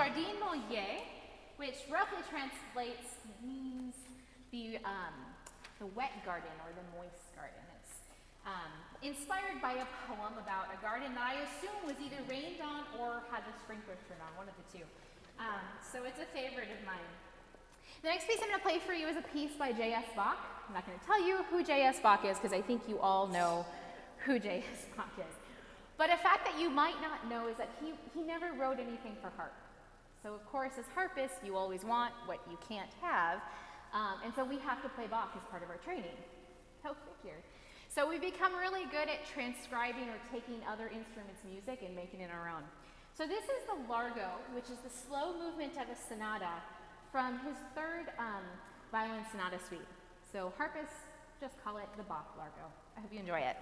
jardin mouillé, which roughly translates, means the wet garden or the moist garden. It's inspired by a poem about a garden that I assume was either rained on or had the sprinklers turned on, one of the two. So it's a favorite of mine. The next piece I'm going to play for you is a piece by J.S. Bach. I'm not going to tell you who J.S. Bach is because I think you all know who J.S. Bach is. But a fact that you might not know is that he never wrote anything for harp. So of course, as harpists, you always want what you can't have. And so we have to play Bach as part of our training. Go figure. So we become really good at transcribing or taking other instruments' music and making it our own. So this is the Largo, which is the slow movement of a sonata from his third violin sonata suite. So harpists just call it the Bach Largo. I hope you enjoy it.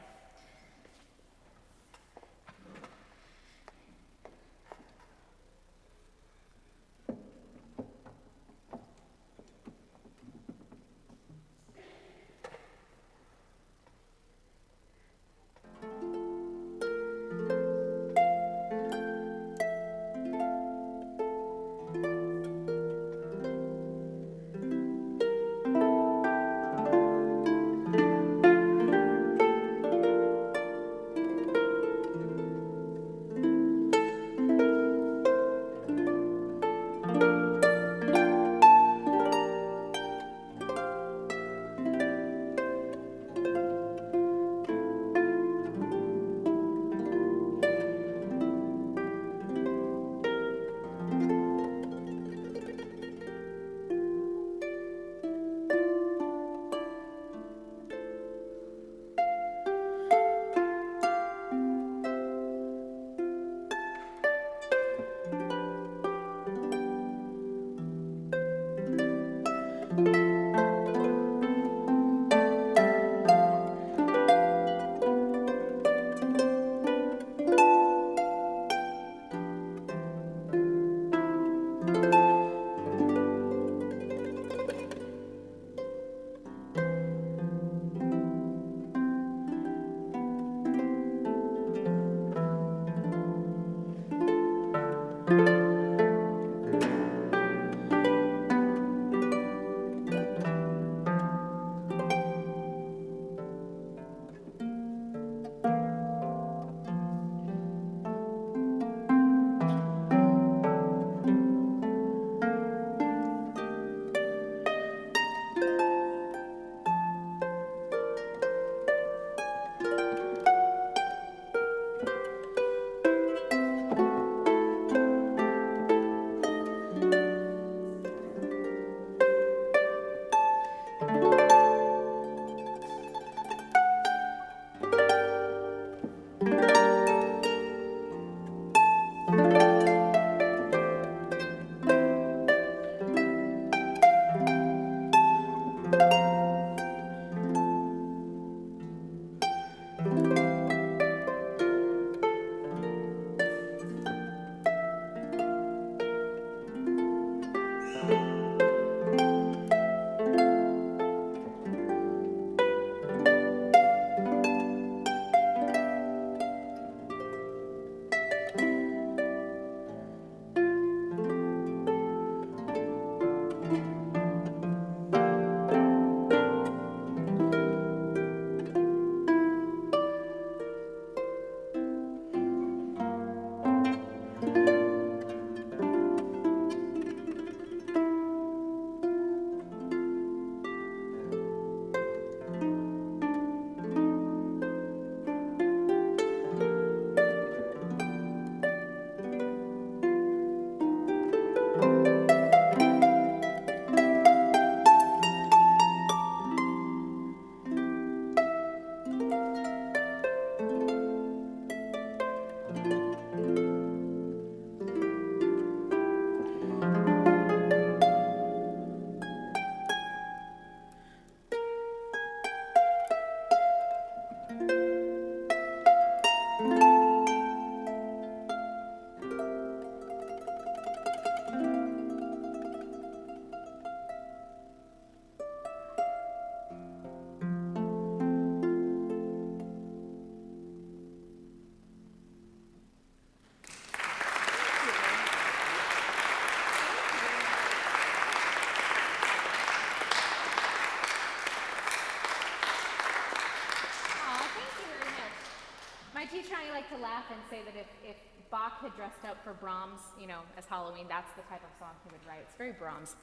to laugh and say that if Bach had dressed up for Brahms, you know, as Halloween, that's the type of song he would write. It's very Brahms.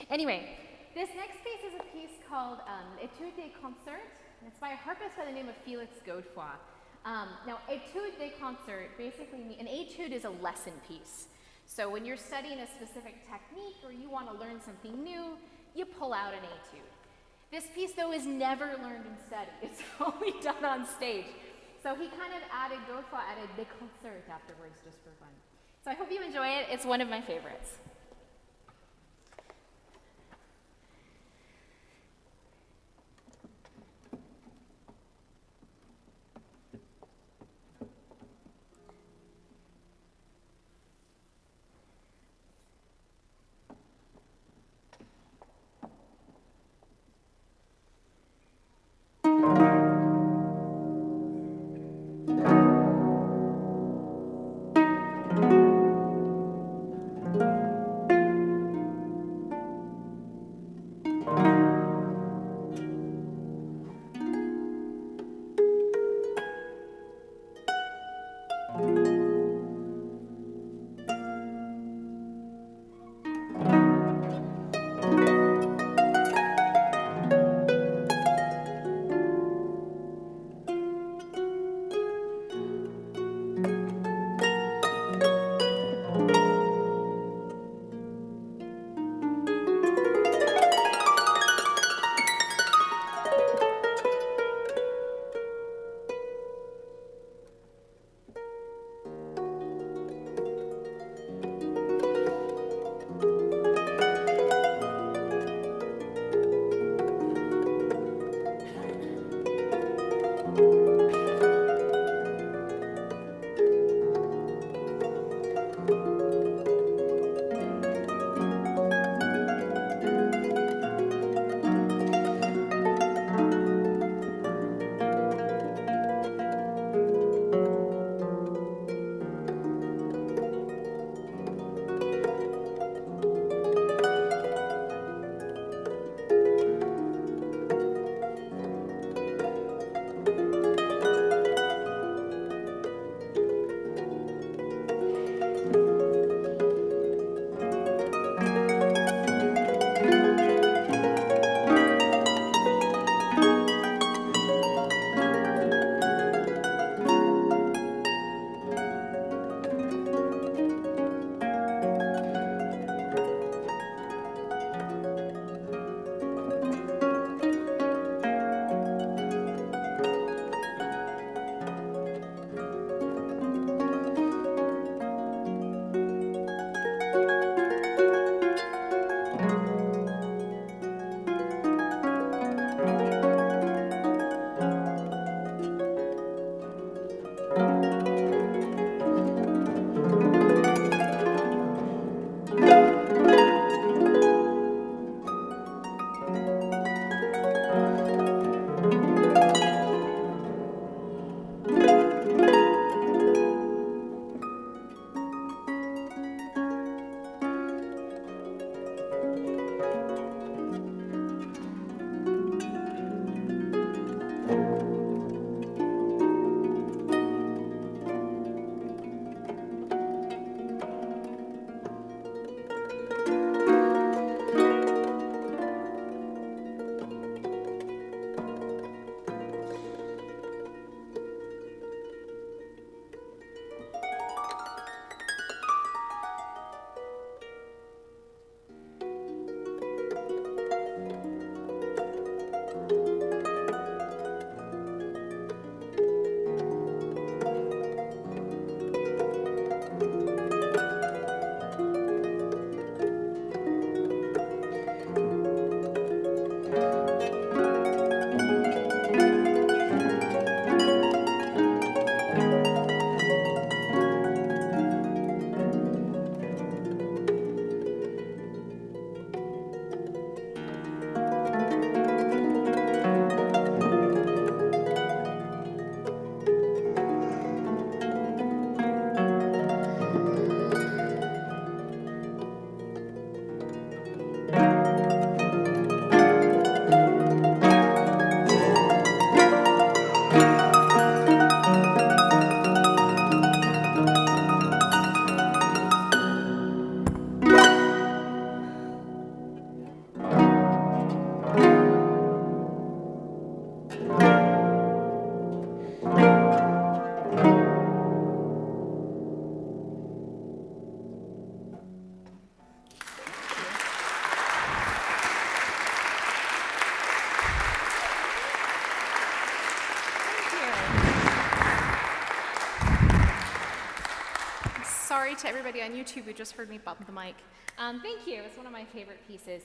Anyway, this next piece is a piece called Etude des Concerts. It's by a harpist by the name of Felix Godefroy. Now, Etude des Concerts basically means, an etude is a lesson piece. So when you're studying a specific technique or you want to learn something new, you pull out an etude. This piece, though, is never learned and studied. It's only done on stage. So he kind of added, Godefroy added des concerts afterwards just for fun. So I hope you enjoy it. It's one of my favorites. sorry to everybody on YouTube who just heard me bump the mic. Thank you, it's one of my favorite pieces.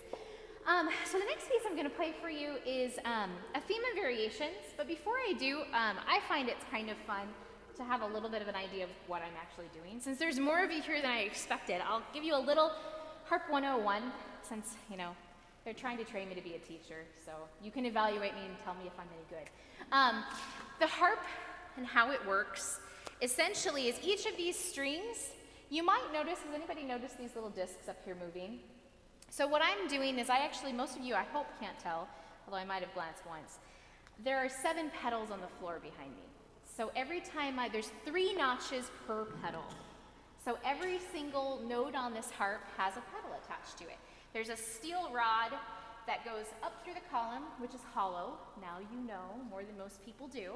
So the next piece I'm going to play for you is a theme of variations, but before I do, I find it's kind of fun to have a little bit of an idea of what I'm actually doing. Since there's more of you here than I expected, I'll give you a little Harp 101, since, you know, they're trying to train me to be a teacher, so you can evaluate me and tell me if I'm any good. The harp and how it works essentially is each of these strings, you might notice, has anybody noticed these little discs up here moving? So what I'm doing is most of you I hope can't tell, although I might have glanced once, there are 7 pedals on the floor behind me. So every time there's 3 notches per pedal. So every single note on this harp has a pedal attached to it. There's a steel rod that goes up through the column, which is hollow. Now you know, more than most people do.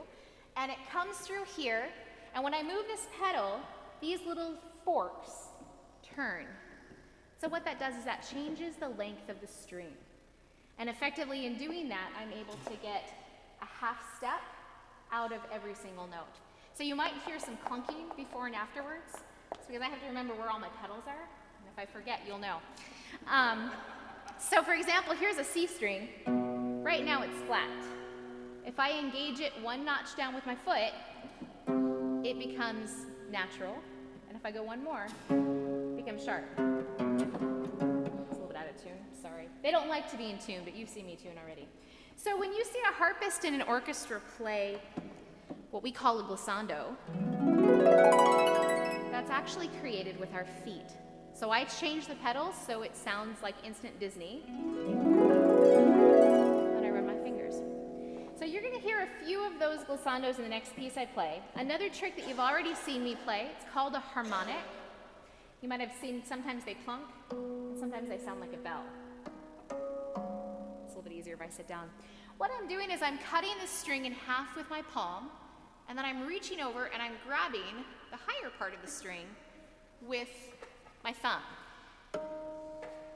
And it comes through here, and when I move this pedal, these little forks turn. So what that does is that changes the length of the string. And effectively in doing that, I'm able to get a half step out of every single note. So you might hear some clunking before and afterwards. It's because I have to remember where all my pedals are. And if I forget, you'll know. So for example, here's a C string. Right now it's flat. If I engage it 1 notch down with my foot, it becomes natural. And if I go 1 more, it becomes sharp. It's a little bit out of tune, sorry. They don't like to be in tune, but you've seen me tune already. So when you see a harpist in an orchestra play what we call a glissando, that's actually created with our feet. So I change the pedals so it sounds like instant Disney. And I run my fingers. So you're going to hear a few of those glissandos in the next piece I play. Another trick that you've already seen me play, it's called a harmonic. You might have seen sometimes they plunk, and sometimes they sound like a bell. It's a little bit easier if I sit down. What I'm doing is I'm cutting this string in half with my palm, and then I'm reaching over and I'm grabbing the higher part of the string with my thumb.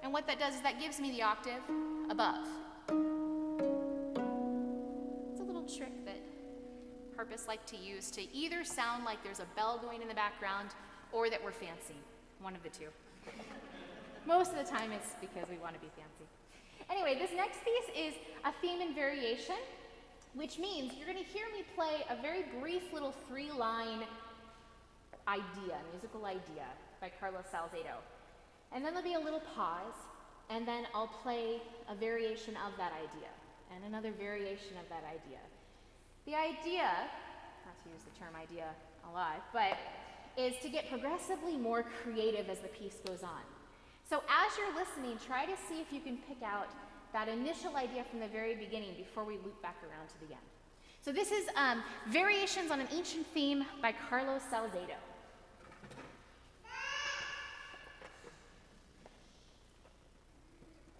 And what that does is that gives me the octave above. It's a little trick that harpists like to use to either sound like there's a bell going in the background or that we're fancy. One of the two. Most of the time it's because we want to be fancy. Anyway, this next piece is a theme and variation, which means you're going to hear me play a very brief little 3-line idea, musical idea by Carlos Salcedo. And then there'll be a little pause, and then I'll play a variation of that idea, and another variation of that idea. The idea, not to use the term idea a lot, but is to get progressively more creative as the piece goes on. So as you're listening, try to see if you can pick out that initial idea from the very beginning before we loop back around to the end. So this is Variations on an Ancient Theme by Carlos Salcedo.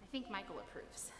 I think Michael approves.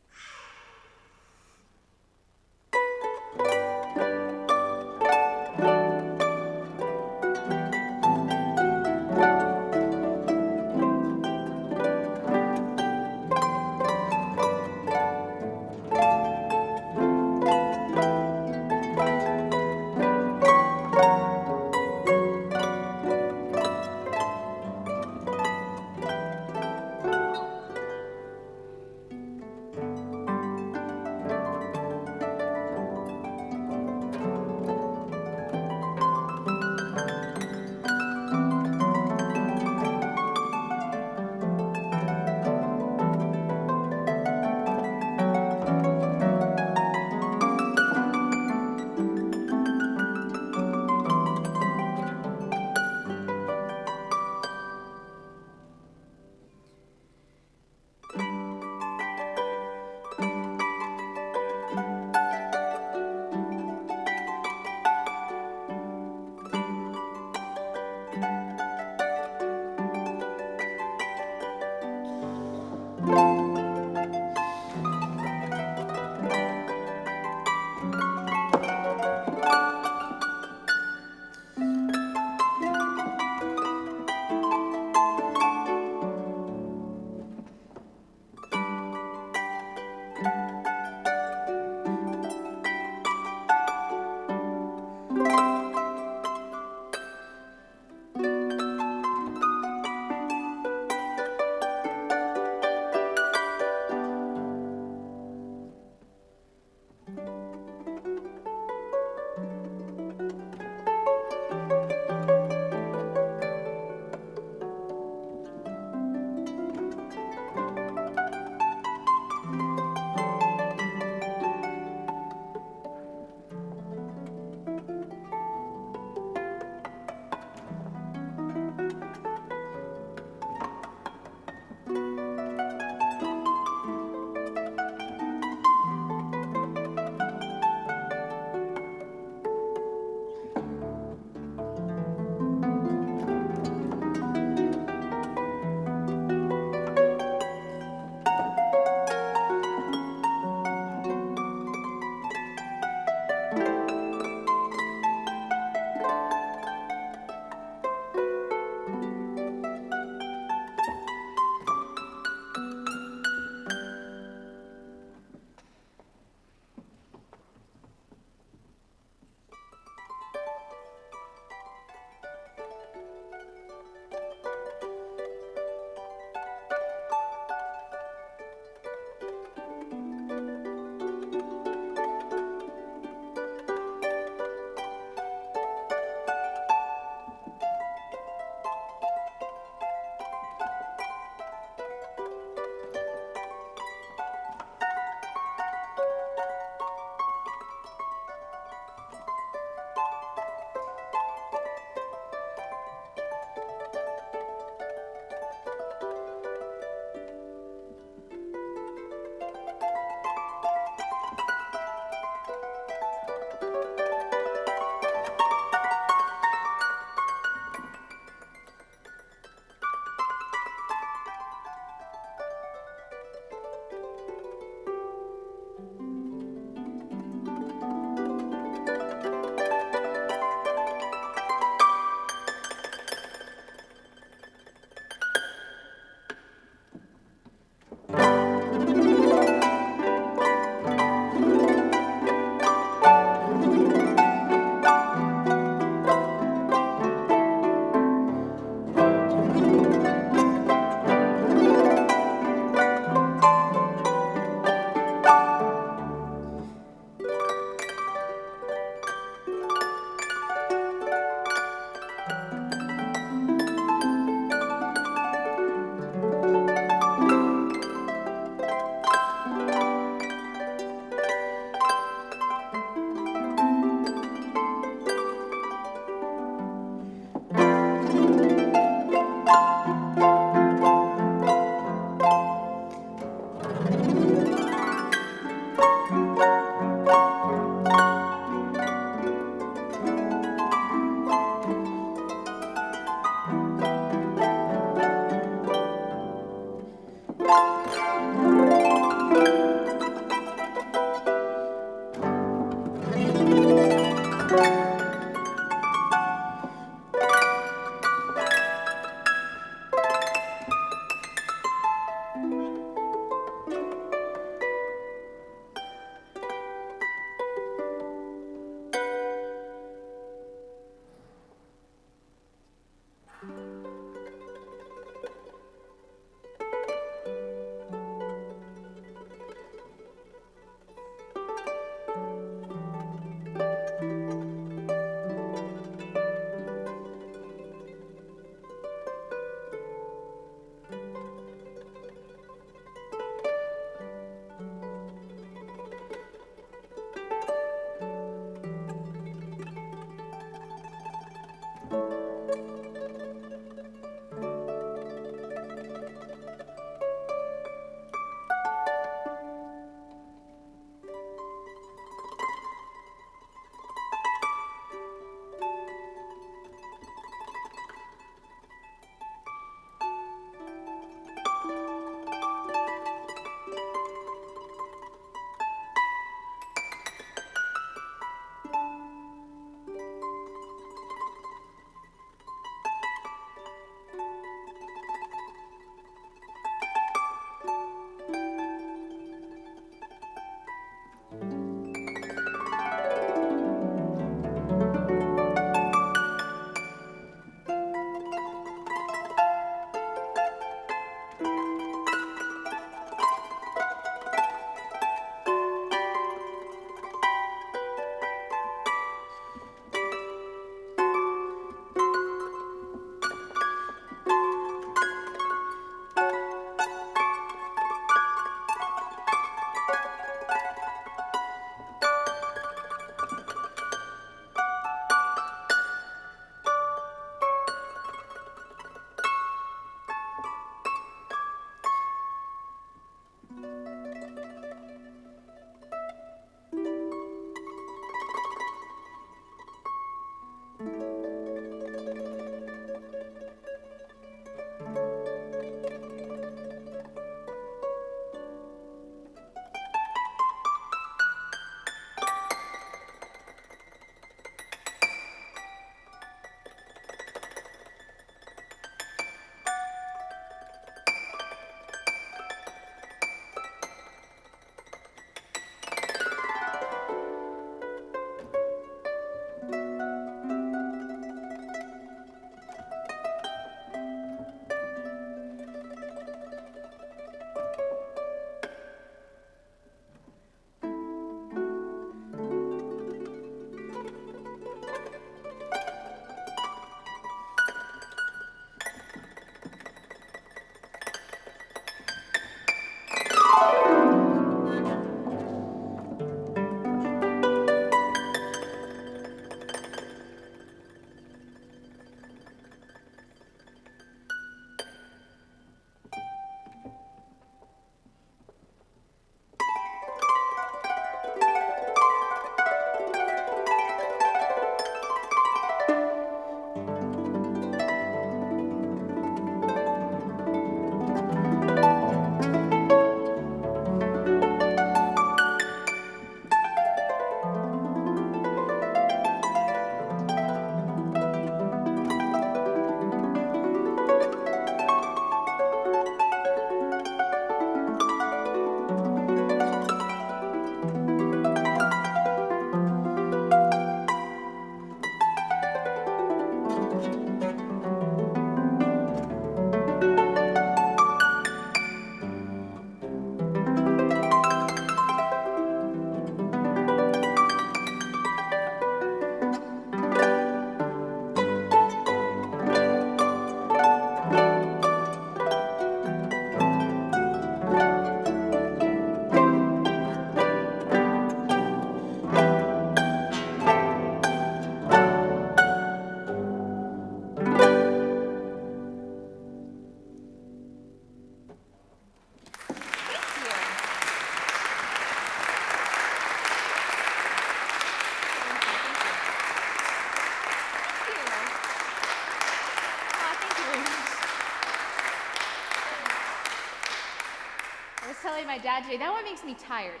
dad today. That one makes me tired.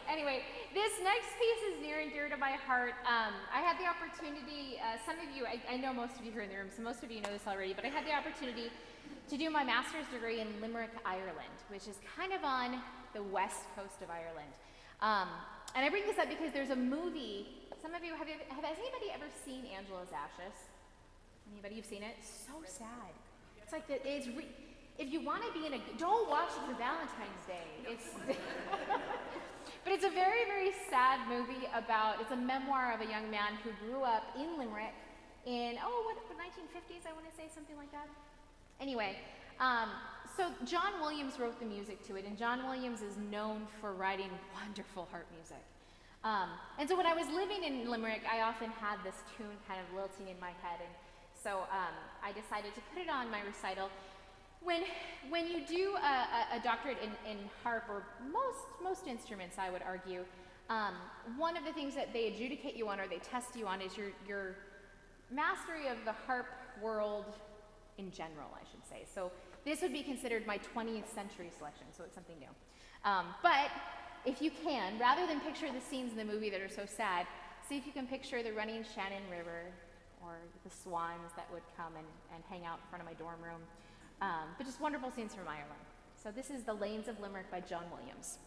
Anyway, this next piece is near and dear to my heart. I had the opportunity, some of you, I know most of you here in the room, so most of you know this already, but I had the opportunity to do my master's degree in Limerick, Ireland, which is kind of on the west coast of Ireland. And I bring this up because there's a movie. Some of you, has anybody ever seen Angela's Ashes? Anybody? You've seen it? It's so sad. It's like, if you want to be in a, don't watch it for Valentine's Day. It's, but it's a very, very sad movie about, it's a memoir of a young man who grew up in Limerick in, the 1950s, I want to say, something like that. Anyway, so John Williams wrote the music to it, and John Williams is known for writing wonderful harp music. And so when I was living in Limerick, I often had this tune kind of lilting in my head, and so I decided to put it on my recital. When you do a doctorate in harp, or most instruments, I would argue, one of the things that they adjudicate you on, or they test you on, is your mastery of the harp world in general, I should say. So this would be considered my 20th century selection, so it's something new. But if you can, rather than picture the scenes in the movie that are so sad, see if you can picture the running Shannon River, or the swans that would come and hang out in front of my dorm room. But just wonderful scenes from Ireland. So this is The Lanes of Limerick by John Williams.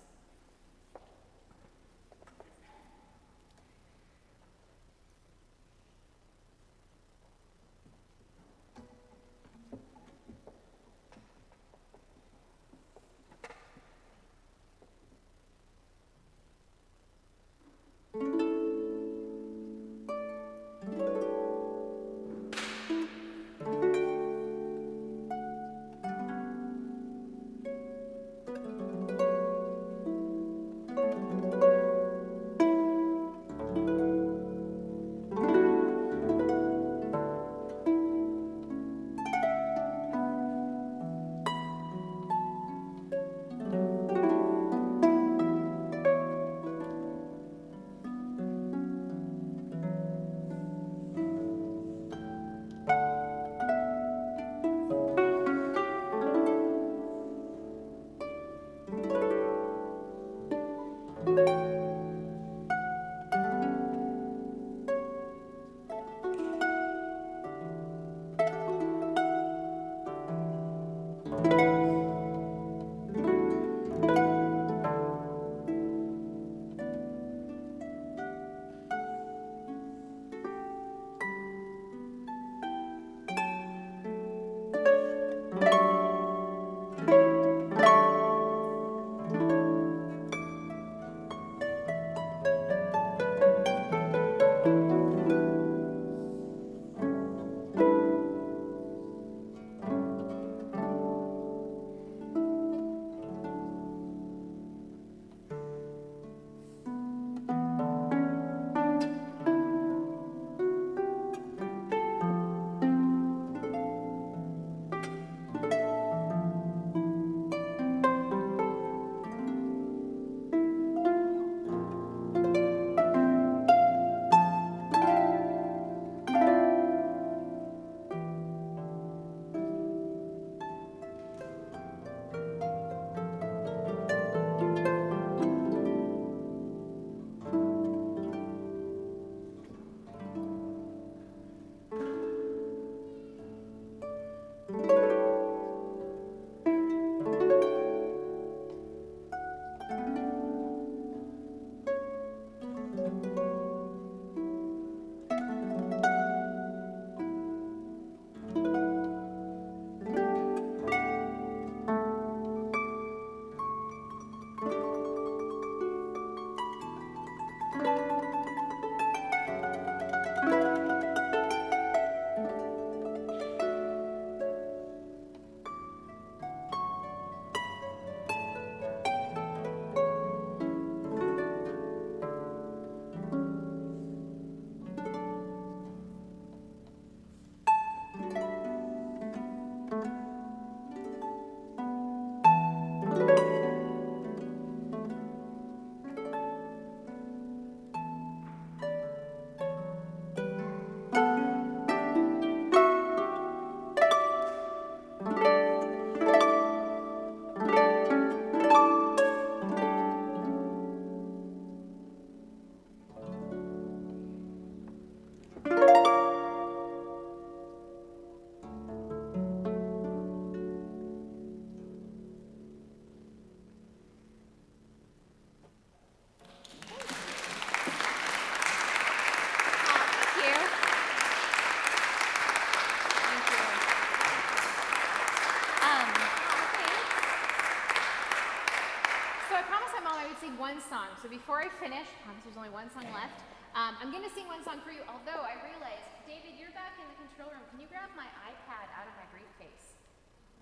So I promised my mom I would sing one song. So before I finish, I promise there's only one song left. I'm going to sing one song for you, although I realized, David, you're back in the control room. Can you grab my iPad out of my briefcase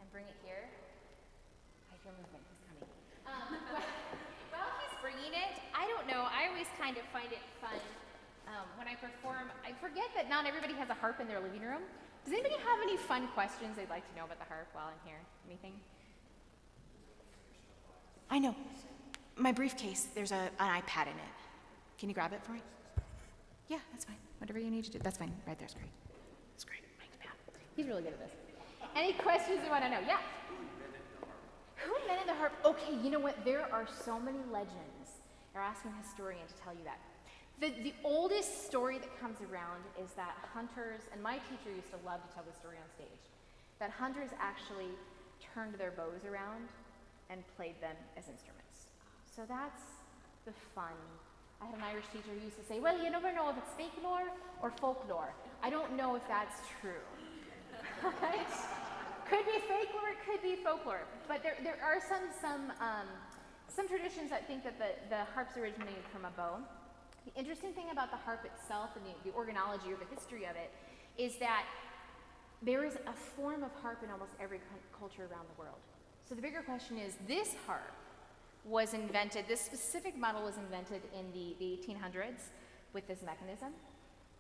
and bring it here? I hear movement. He's coming. While he's bringing it, I don't know. I always kind of find it fun when I perform. I forget that not everybody has a harp in their living room. Does anybody have any fun questions they'd like to know about the harp while I'm here? Anything? I know. My briefcase, there's an iPad in it. Can you grab it for me? Yeah, that's fine. Whatever you need to do. That's fine. Right there's great. That's great. Thanks, Pat. He's really good at this. Any questions you want to know? Yeah? Who invented the harp? Okay, you know what? There are so many legends. You're asking a historian to tell you that. The oldest story that comes around is that hunters, and my teacher used to love to tell the story on stage, that hunters actually turned their bows around and played them as instruments. So that's the fun. I had an Irish teacher who used to say, well, you never know if it's fake lore or folklore. I don't know if that's true. Right? Could be fake lore, it could be folklore. But there are some traditions that think that the harps originated from a bow. The interesting thing about the harp itself and the organology or the history of it is that there is a form of harp in almost every culture around the world. So the bigger question is, this harp was invented, this specific model was invented in the 1800s with this mechanism.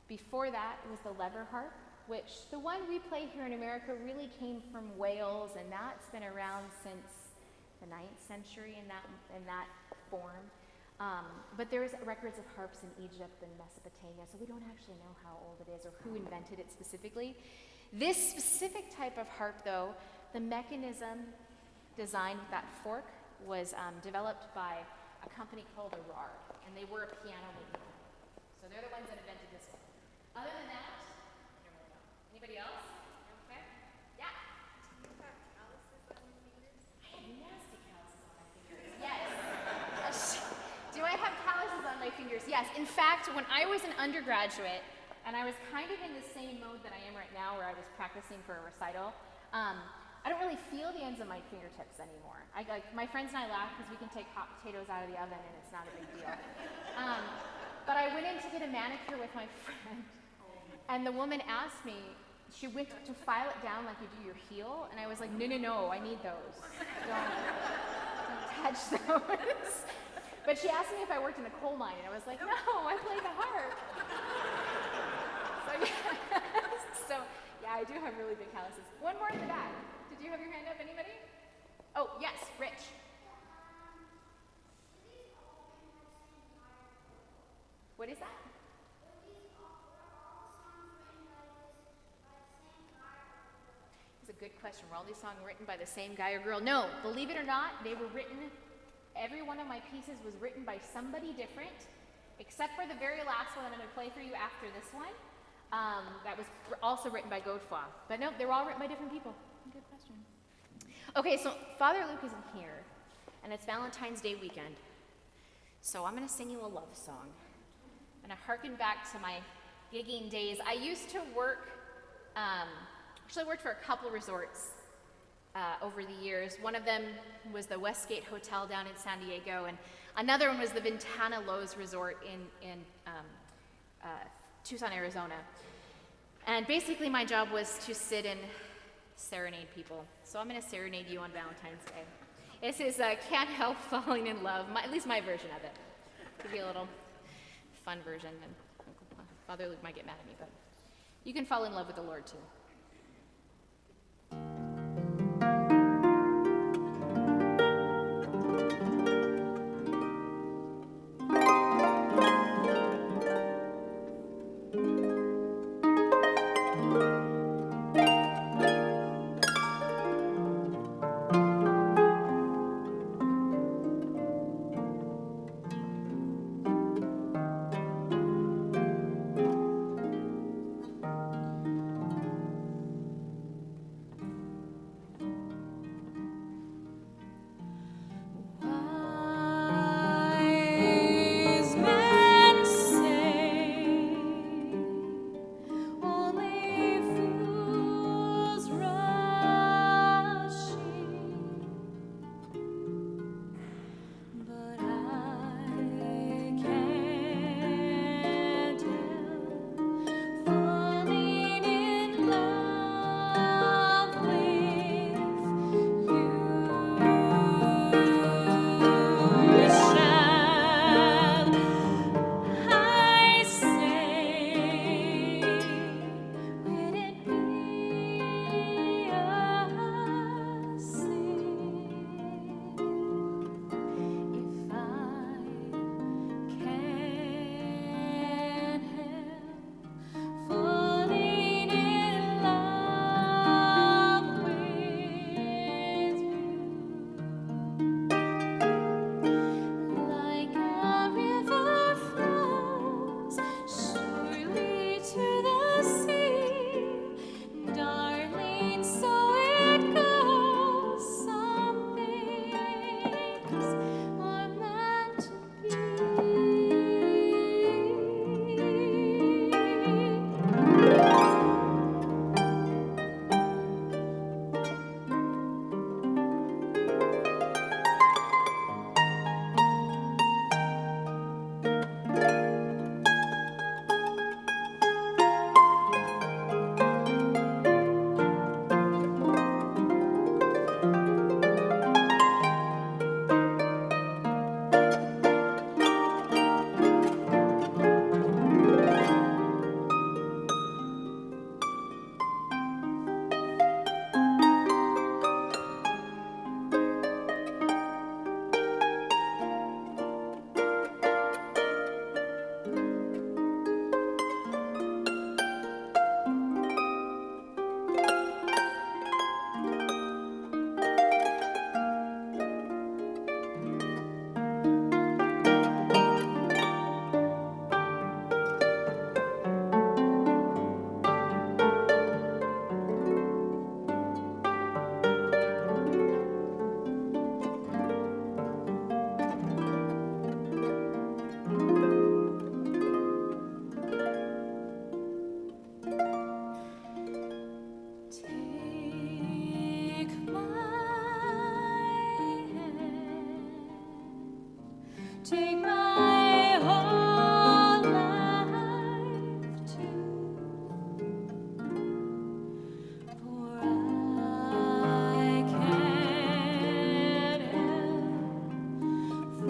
Before that was the lever harp, which the one we play here in America really came from Wales, and that's been around since the 9th century in that form. But there's records of harps in Egypt and Mesopotamia, so we don't actually know how old it is or who invented it specifically. This specific type of harp, though, the mechanism designed with that fork was developed by a company called Harp, and they were a piano making company. So they're the ones that invented this one. Other than that, I don't really know. Anybody else? Okay. Yeah. Do you have calluses on your fingers? I have nasty calluses on my fingers. Yes. Do I have calluses on my fingers? Yes. In fact, when I was an undergraduate, and I was kind of in the same mode that I am right now, where I was practicing for a recital, I don't really feel the ends of my fingertips anymore. My friends and I laugh because we can take hot potatoes out of the oven and it's not a big deal. But I went in to get a manicure with my friend, and the woman asked me, she went to file it down like you do your heel, and I was like, no, I need those. Don't touch those. But she asked me if I worked in a coal mine, and I was like, no, I play the harp. So yeah, I do have really big calluses. One more in the back. Did you have your hand up, anybody? Oh, yes, Rich. What is that? It's a good question. Were all these songs written by the same guy or girl? No, believe it or not, they were written, every one of my pieces was written by somebody different, except for the very last one I'm going to play for you after this one. That was also written by Godefroy. But no, they were all written by different people. Good question. Okay, so Father Luke isn't here, and it's Valentine's Day weekend. So I'm going to sing you a love song. I'm going to harken back to my gigging days. I used to work, actually I worked for a couple resorts over the years. One of them was the Westgate Hotel down in San Diego, and another one was the Ventana Lowe's Resort in Tucson, Arizona. And basically my job was to sit and serenade people. So I'm going to serenade you on Valentine's Day. This is Can't Help Falling in Love, at least my version of it. Give you a little fun version, and Father Luke might get mad at me, but you can fall in love with the Lord too. take my whole life too. For I can't help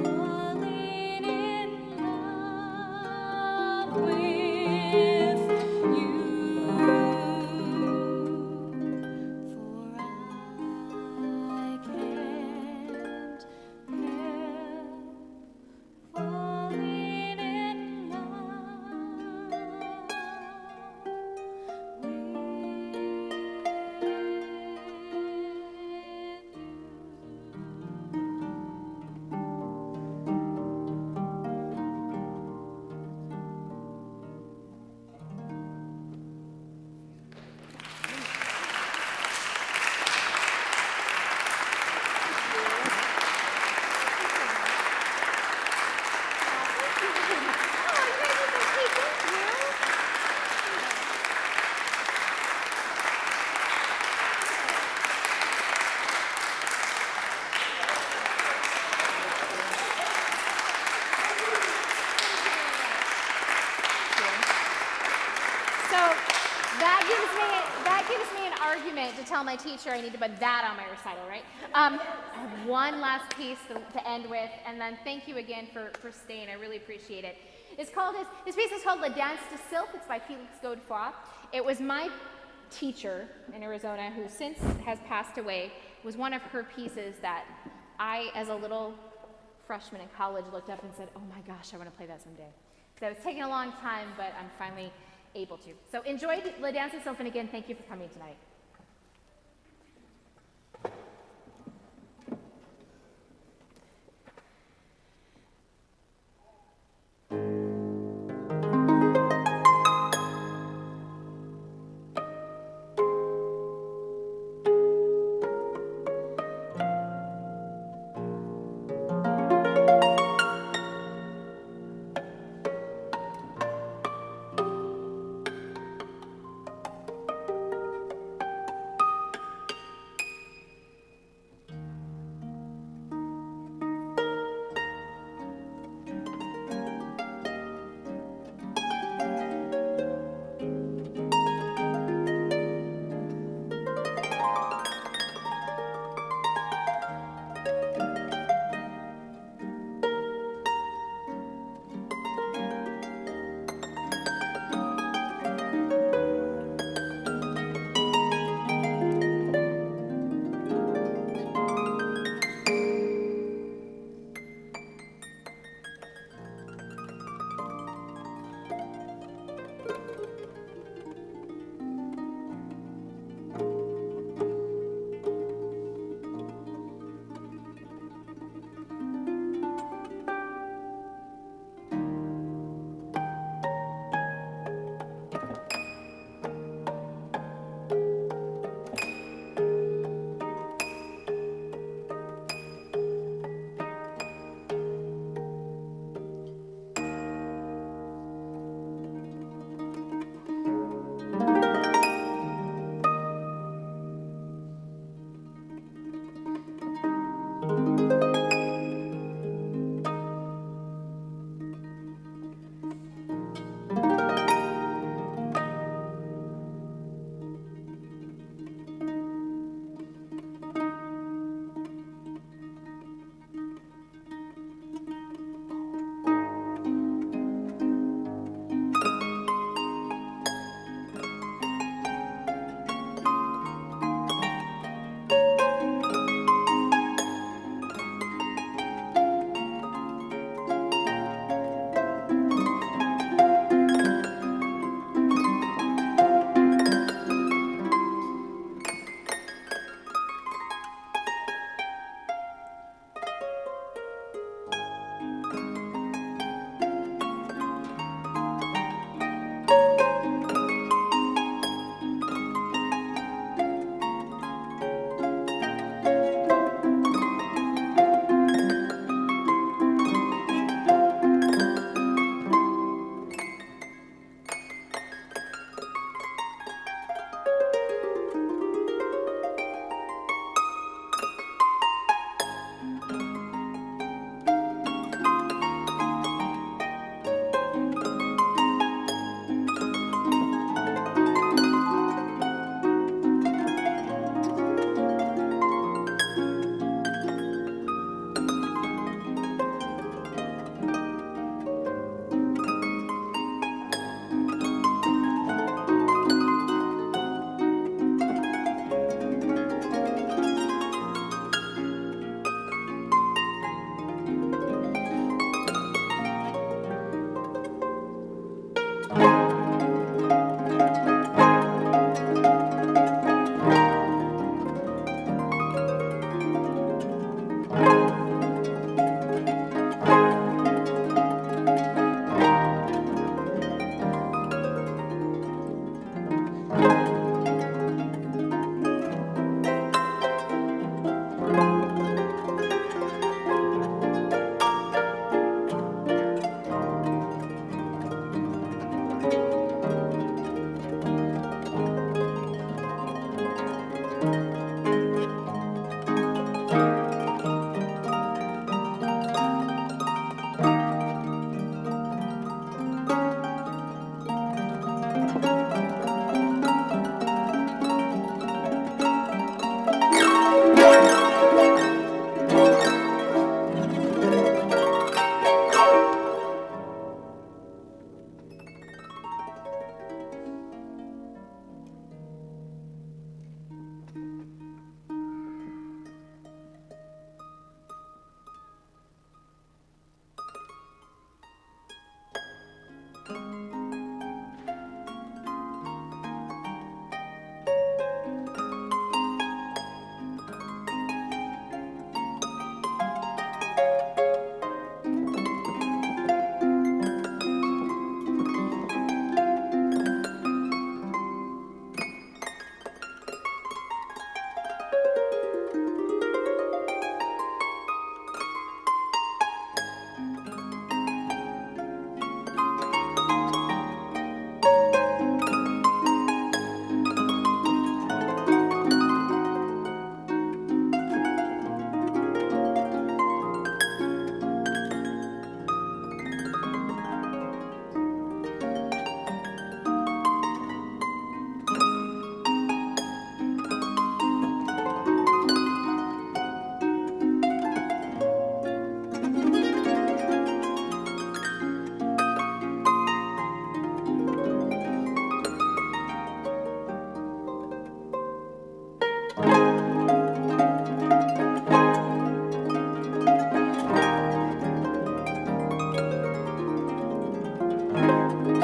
falling in love with you. For I can't help falling in love That gives me an argument to tell my teacher I need to put that on my recital, right? I have one last piece to end with, and then thank you again for staying. I really appreciate it. This piece is called La Danse de Sylph. It's by Felix Godefroy. It was my teacher in Arizona, who since has passed away, was one of her pieces that I, as a little freshman in college, looked up and said, oh my gosh, I want to play that someday. So it's taken a long time, but I'm finally able to. So enjoy La Danse de Sylph, and again, thank you for coming tonight.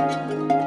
Thank